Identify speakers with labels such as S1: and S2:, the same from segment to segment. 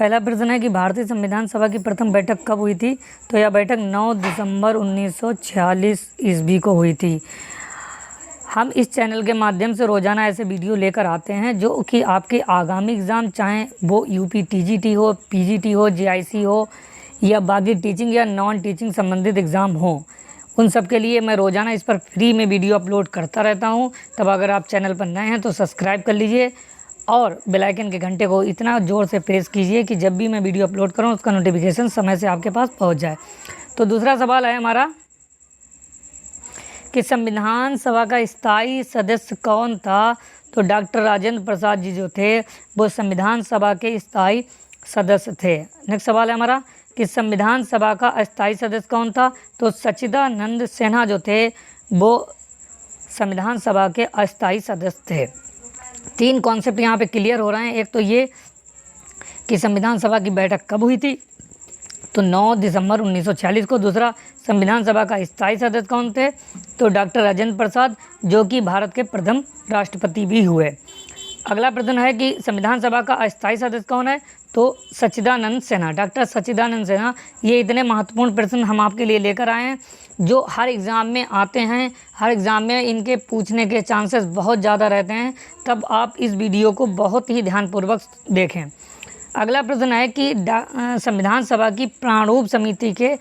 S1: पहला प्रश्न है कि भारतीय संविधान सभा की प्रथम बैठक कब हुई थी? तो यह बैठक 9 दिसंबर 1946 ईस्वी को हुई थी। हम इस चैनल के माध्यम से रोज़ाना ऐसे वीडियो लेकर आते हैं जो कि आपके आगामी एग्ज़ाम, चाहे वो यूपी टीजीटी हो, पीजीटी हो, जीआईसी हो या बाकी टीचिंग या नॉन टीचिंग संबंधित एग्ज़ाम हो, उन सब के लिए मैं रोज़ाना इस पर फ्री में वीडियो अपलोड करता रहता हूं। तब अगर आप चैनल पर नए हैं तो सब्सक्राइब कर लीजिए और बेल आइकन के घंटे को इतना ज़ोर से प्रेस कीजिए कि जब भी मैं वीडियो अपलोड करूं उसका नोटिफिकेशन समय से आपके पास पहुंच जाए। तो दूसरा सवाल है हमारा कि संविधान सभा का स्थायी सदस्य कौन था? तो डॉक्टर राजेंद्र प्रसाद जी जो थे वो संविधान सभा के स्थायी सदस्य थे। नेक्स्ट सवाल है हमारा कि संविधान सभा का अस्थायी सदस्य कौन था? तो सच्चिदानंद सिन्हा जो थे वो संविधान सभा के अस्थायी सदस्य थे। 3 कॉन्सेप्ट यहाँ पे क्लियर हो रहे हैं। एक तो ये कि संविधान सभा की बैठक कब हुई थी, तो 9 दिसंबर 1946 को। दूसरा, संविधान सभा का स्थायी सदस्य कौन थे? तो डॉक्टर राजेंद्र प्रसाद जो कि भारत के प्रथम राष्ट्रपति भी हुए। अगला प्रश्न है कि संविधान सभा का अस्थायी सदस्य कौन है? तो सच्चिदानंद सिन्हा, डॉक्टर सच्चिदानंद सिन्हा। ये इतने महत्वपूर्ण प्रश्न हम आपके लिए लेकर आए हैं जो हर एग्ज़ाम में आते हैं, हर एग्ज़ाम में इनके पूछने के चांसेस बहुत ज़्यादा रहते हैं। तब आप इस वीडियो को बहुत ही ध्यानपूर्वक देखें। अगला प्रश्न है कि संविधान सभा की प्रारूप समिति के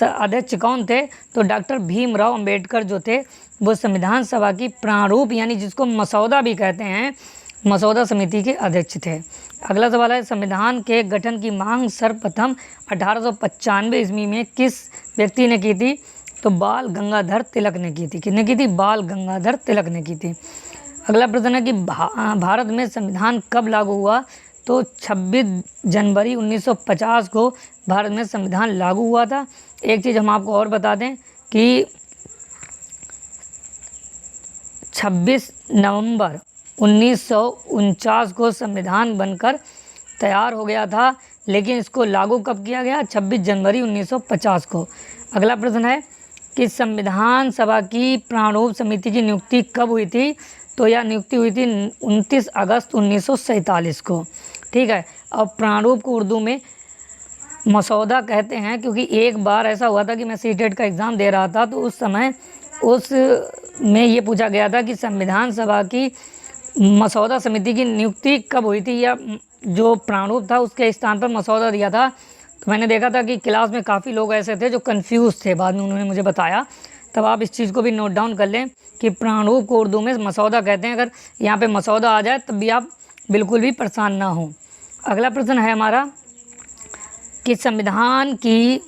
S1: अध्यक्ष कौन थे? तो डॉक्टर भीमराव अंबेडकर जो थे वो संविधान सभा की प्रारूप यानी जिसको मसौदा भी कहते हैं, मसौदा समिति के अध्यक्ष थे। अगला सवाल है संविधान के गठन की मांग सर्वप्रथम 1895 ईस्वी में किस व्यक्ति ने की थी? तो बाल गंगाधर तिलक ने की थी। किसने की थी? बाल गंगाधर तिलक ने की थी। अगला प्रश्न है कि भारत में संविधान कब लागू हुआ? तो 26 जनवरी 1950 को भारत में संविधान लागू हुआ था। एक चीज़ हम आपको और बता दें कि 26 नवंबर 1949 को संविधान बनकर तैयार हो गया था, लेकिन इसको लागू कब किया गया? 26 जनवरी 1950 को। अगला प्रश्न है कि संविधान सभा की प्रारूप समिति की नियुक्ति कब हुई थी? तो यह नियुक्ति हुई थी 29 अगस्त 1947 को। ठीक है। और प्रारूप को उर्दू में मसौदा कहते हैं, क्योंकि एक बार ऐसा हुआ था कि मैं सीटेट का एग्ज़ाम दे रहा था, तो उस समय उसमें ये पूछा गया था कि संविधान सभा की मसौदा समिति की नियुक्ति कब हुई थी, या जो प्रारूप था उसके स्थान पर मसौदा दिया था। तो मैंने देखा था कि क्लास में काफ़ी लोग ऐसे थे जो कंफ्यूज थे, बाद में उन्होंने मुझे बताया। तब आप इस चीज़ को भी नोट डाउन कर लें कि प्रारूप को उर्दू में मसौदा कहते हैं। अगर यहाँ पे मसौदा आ जाए तब भी आप बिल्कुल भी परेशान ना हो। अगला प्रश्न है हमारा कि संविधान की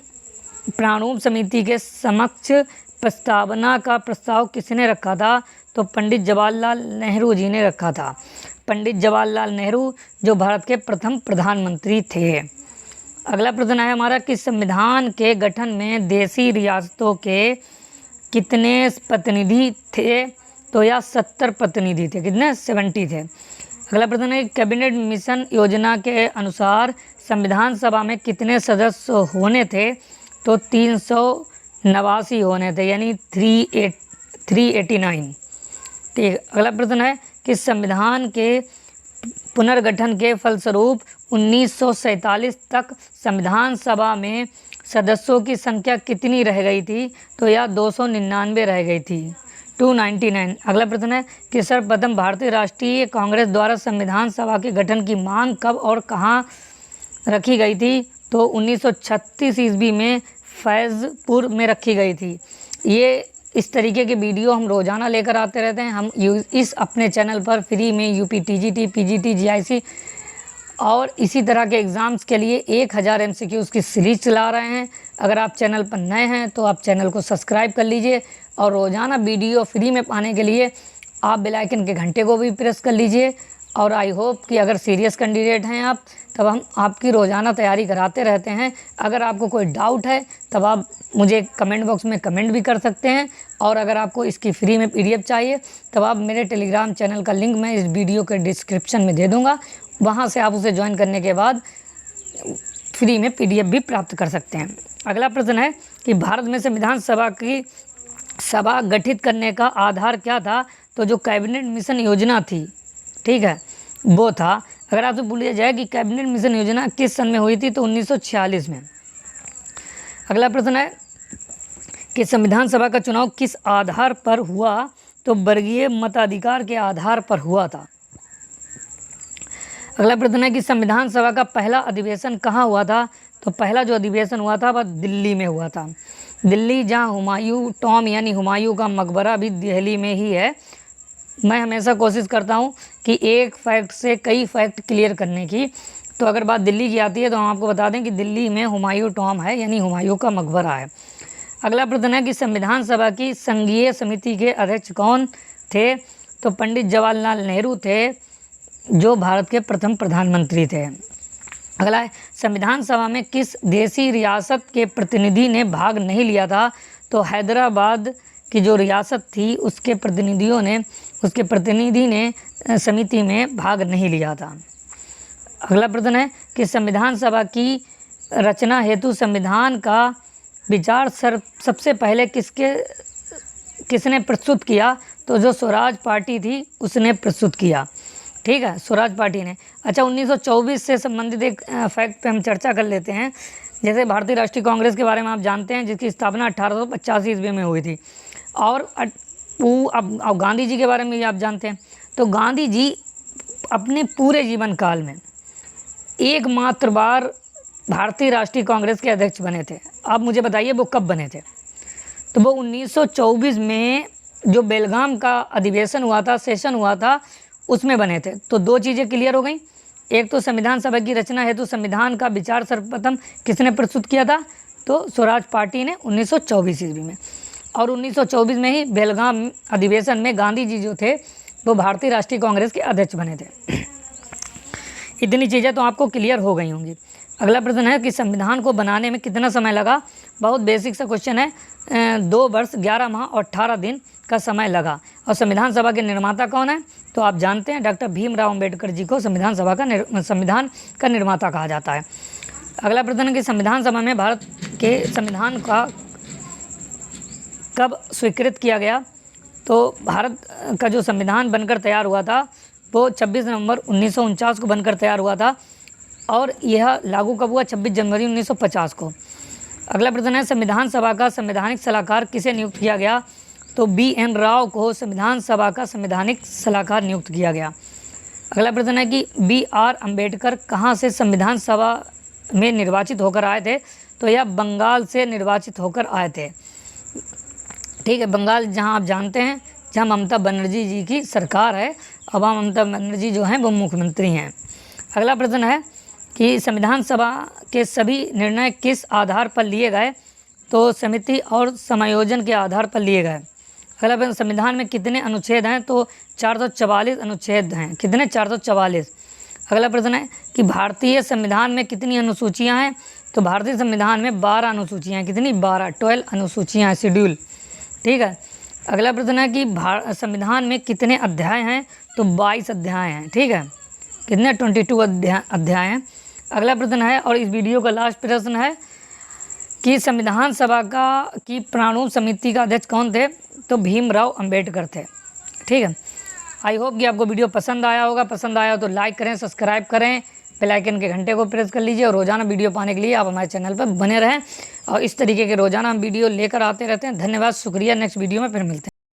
S1: प्रारूप समिति के समक्ष प्रस्तावना का प्रस्ताव किसने रखा था? तो पंडित जवाहरलाल नेहरू जी ने रखा था। पंडित जवाहरलाल नेहरू जो भारत के प्रथम प्रधानमंत्री थे। अगला प्रश्न है हमारा कि संविधान के गठन में देशी रियासतों के कितने प्रतिनिधि थे? तो यह 70 प्रतिनिधि थे। कितने? 70 थे। अगला प्रश्न है कैबिनेट मिशन योजना के अनुसार संविधान सभा में कितने सदस्य होने थे? तो 389 होने थे, यानी 389। ठीक। अगला प्रश्न है कि संविधान के पुनर्गठन के फलस्वरूप 1947 तक संविधान सभा में सदस्यों की संख्या कितनी रह गई थी? तो यह 299 रह गई थी, 299। अगला प्रश्न है कि सर्वप्रथम भारतीय राष्ट्रीय कांग्रेस द्वारा संविधान सभा के गठन की मांग कब और कहाँ रखी गई थी? तो 1936 ईस्वी में फैज़पुर में रखी गई थी। ये इस तरीके के वीडियो हम रोज़ाना लेकर आते रहते हैं। हम इस अपने चैनल पर फ्री में यूपी टीजीटी, पीजीटी, जीआईसी और इसी तरह के एग्ज़ाम्स के लिए 1000 MCQs की सीरीज चला रहे हैं। अगर आप चैनल पर नए हैं तो आप चैनल को सब्सक्राइब कर लीजिए और रोज़ाना वीडियो फ्री में पाने के लिए आप बेल आइकन के घंटे को भी प्रेस कर लीजिए। और आई होप कि अगर सीरियस कैंडिडेट हैं आप, तब हम आपकी रोज़ाना तैयारी कराते रहते हैं। अगर आपको कोई डाउट है तब आप मुझे कमेंट बॉक्स में कमेंट भी कर सकते हैं। और अगर आपको इसकी फ्री में PDF चाहिए तब आप मेरे टेलीग्राम चैनल का लिंक मैं इस वीडियो के डिस्क्रिप्शन में दे दूँगा। वहाँ से आप उसे ज्वाइन करने के बाद फ्री में PDF भी प्राप्त कर सकते हैं। अगला प्रश्न है कि भारत में संविधान सभा गठित करने का आधार क्या था? तो जो कैबिनेट मिशन योजना थी, ठीक है, वो था। अगर आपसे पूछा जाए कि कैबिनेट मिशन योजना किस सन में हुई थी, तो 1946 में। अगला प्रश्न है कि संविधान सभा का चुनाव किस आधार पर हुआ, तो वर्गीय मताधिकार के आधार पर हुआ था। अगला प्रश्न है कि संविधान सभा का पहला अधिवेशन कहाँ हुआ था, तो पहला जो अधिवेशन हुआ था वह दिल्ली में हुआ था। दिल्ली, जहाँ हुमायूं टॉम यानी हुमायूं का मकबरा भी दिल्ली में ही है। मैं हमेशा कोशिश करता हूँ कि एक फैक्ट से कई फैक्ट क्लियर करने की, तो अगर बात दिल्ली की आती है तो हम आपको बता दें कि दिल्ली में हुमायूं टॉम है, यानी हुमायूं का मकबरा है। अगला प्रश्न है कि संविधान सभा की संघीय समिति के अध्यक्ष कौन थे, तो पंडित जवाहरलाल नेहरू थे, जो भारत के प्रथम प्रधानमंत्री थे। अगला है संविधान सभा में किस देसी रियासत के प्रतिनिधि ने भाग नहीं लिया था, तो हैदराबाद की जो रियासत थी उसके प्रतिनिधि ने समिति में भाग नहीं लिया था। अगला प्रश्न है कि संविधान सभा की रचना हेतु संविधान का विचार सबसे पहले किसने प्रस्तुत किया, तो जो स्वराज पार्टी थी उसने प्रस्तुत किया। ठीक है, स्वराज पार्टी ने। अच्छा, 1924 से संबंधित एक फैक्ट पे हम चर्चा कर लेते हैं। जैसे भारतीय राष्ट्रीय कांग्रेस के बारे में आप जानते हैं, जिसकी स्थापना 1885 ईस्वी में हुई थी। और अब गांधी जी के बारे में भी आप जानते हैं। तो गांधी जी अपने पूरे जीवन काल में एकमात्र बार भारतीय राष्ट्रीय कांग्रेस के अध्यक्ष बने थे। आप मुझे बताइए वो कब बने थे, तो वो 1924 में जो बेलगाम का अधिवेशन हुआ था, सेशन हुआ था, उसमें बने थे। तो दो चीज़ें क्लियर हो गई। एक तो संविधान सभा की रचना हेतु संविधान का विचार सर्वप्रथम किसने प्रस्तुत किया था, तो स्वराज पार्टी ने 1924 ईस्वी में। और 1924 में ही बेलगाम अधिवेशन में गांधी जी जो थे वो भारतीय राष्ट्रीय कांग्रेस के अध्यक्ष बने थे। इतनी चीज़ें तो आपको क्लियर हो गई होंगी। अगला प्रश्न है कि संविधान को बनाने में कितना समय लगा। बहुत बेसिक सा क्वेश्चन है। 2 वर्ष 11 माह और 18 दिन का समय लगा। और संविधान सभा के निर्माता कौन है, तो आप जानते हैं डॉक्टर भीमराव अंबेडकर जी को संविधान का निर्माता कहा जाता है। अगला प्रश्न है कि संविधान सभा में भारत के संविधान का कब स्वीकृत किया गया, तो भारत का जो संविधान बनकर तैयार हुआ था वो 26 नवंबर 1949 को बनकर तैयार हुआ था, और यह लागू कब हुआ, 26 जनवरी 1950 को। अगला प्रश्न है संविधान सभा का संवैधानिक सलाहकार किसे नियुक्त किया गया, तो BN राव को संविधान सभा का संवैधानिक सलाहकार नियुक्त किया गया। अगला प्रश्न है कि BR अम्बेडकर कहाँ से संविधान सभा में निर्वाचित होकर आए थे, तो यह बंगाल से निर्वाचित होकर आए थे। ठीक है, बंगाल जहाँ आप जानते हैं जहाँ ममता बनर्जी जी की सरकार है, अब ममता बनर्जी जो हैं वो मुख्यमंत्री हैं। अगला प्रश्न है कि संविधान सभा के सभी निर्णय किस आधार पर लिए गए, तो समिति और समायोजन के आधार पर लिए गए। अगला प्रश्न संविधान में कितने अनुच्छेद हैं, तो 444 अनुच्छेद हैं। कितने, 444। अगला प्रश्न है कि भारतीय संविधान में कितनी अनुसूचियां हैं, तो भारतीय संविधान में 12 अनुसूचियां हैं। कितनी, 12 अनुसूचियां हैं, शेड्यूल। ठीक है। अगला प्रश्न है कि संविधान में कितने अध्याय हैं, तो 22 अध्याय हैं। ठीक है, कितने, 22 अध्याय हैं। अगला प्रश्न है, और इस वीडियो का लास्ट प्रश्न है कि संविधान सभा की प्रारूप समिति का अध्यक्ष कौन थे, तो भीमराव अंबेडकर थे। ठीक है, आई होप कि आपको वीडियो पसंद आया होगा। पसंद आया हो तो लाइक करें, सब्सक्राइब करें, बेल आइकन के घंटे को प्रेस कर लीजिए, और रोज़ाना वीडियो पाने के लिए आप हमारे चैनल पर बने रहें। और इस तरीके के रोज़ाना हम वीडियो लेकर आते रहते हैं। धन्यवाद, शुक्रिया। नेक्स्ट वीडियो में फिर मिलते हैं।